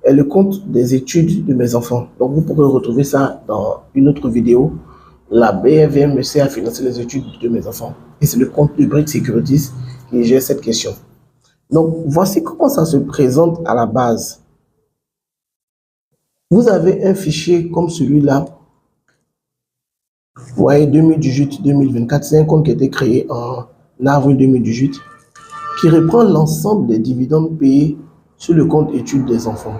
est le compte des études de mes enfants. Donc, vous pourrez retrouver ça dans une autre vidéo. La BFM me sert à financer les études de mes enfants. Et c'est le compte de Brick Securities qui gère cette question. Donc, voici comment ça se présente à la base. Vous avez un fichier comme celui-là. Vous voyez, 2018-2024, c'est un compte qui a été créé en avril 2018 qui reprend l'ensemble des dividendes payés sur le compte études des enfants.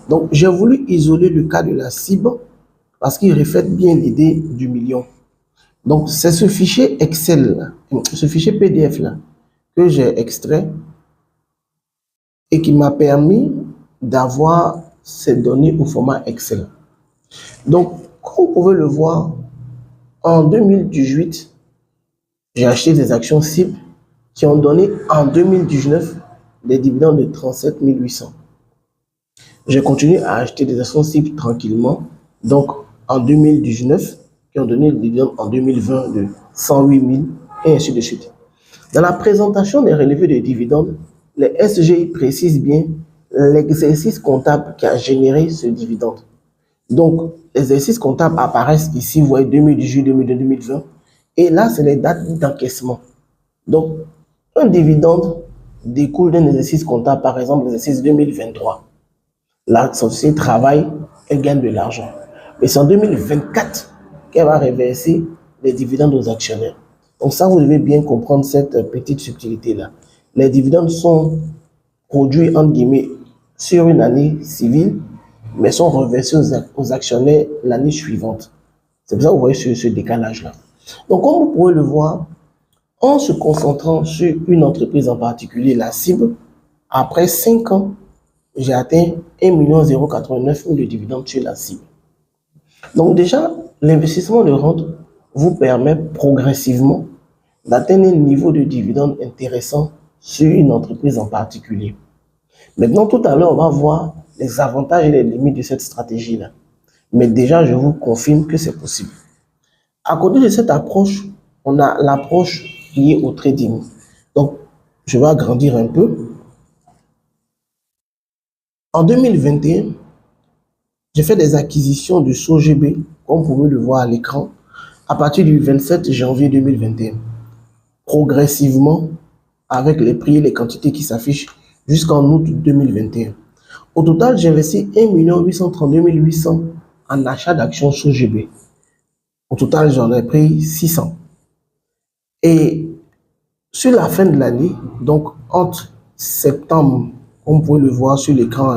Donc, j'ai voulu isoler le cas de la cible parce qu'il reflète bien l'idée du million. Donc, c'est ce fichier Excel, ce fichier PDF là, que j'ai extrait et qui m'a permis d'avoir ces données au format Excel. Donc, comme vous pouvez le voir, en 2018, j'ai acheté des actions cibles qui ont donné en 2019 des dividendes de 37 800. J'ai continué à acheter des actions cibles tranquillement. Donc, en 2019, qui ont donné des dividendes en 2020 de 108 000 et ainsi de suite. Dans la présentation des relevés de dividendes, les SGI précisent bien l'exercice comptable qui a généré ce dividende. Donc, les exercices comptables apparaissent ici, vous voyez 2018, 2022, 2020. Et là, c'est les dates d'encaissement. Donc, un dividende découle d'un exercice comptable, par exemple l'exercice 2023. La société travaille, elle gagne de l'argent. Mais c'est en 2024 qu'elle va reverser les dividendes aux actionnaires. Donc ça, vous devez bien comprendre cette petite subtilité-là. Les dividendes sont produits, entre guillemets, sur une année civile, mais sont reversés aux actionnaires l'année suivante. C'est pour ça que vous voyez ce décalage-là. Donc, comme vous pouvez le voir, en se concentrant sur une entreprise en particulier, la cible, après 5 ans, j'ai atteint 1 089 000 de dividendes sur la cible. Donc déjà, l'investissement de rente vous permet progressivement d'atteindre un niveau de dividende intéressant sur une entreprise en particulier. Maintenant, tout à l'heure, on va voir les avantages et les limites de cette stratégie-là. Mais déjà, je vous confirme que c'est possible. À côté de cette approche, on a l'approche liée au trading. Donc, je vais agrandir un peu. En 2021, j'ai fait des acquisitions de SOGB, comme vous pouvez le voir à l'écran, à partir du 27 janvier 2021. Progressivement, avec les prix et les quantités qui s'affichent jusqu'en août 2021. Au total, j'ai investi 1 832 800 en achat d'actions SOGB. Au total, j'en ai pris 600. Et sur la fin de l'année, donc entre septembre, comme vous pouvez le voir sur l'écran,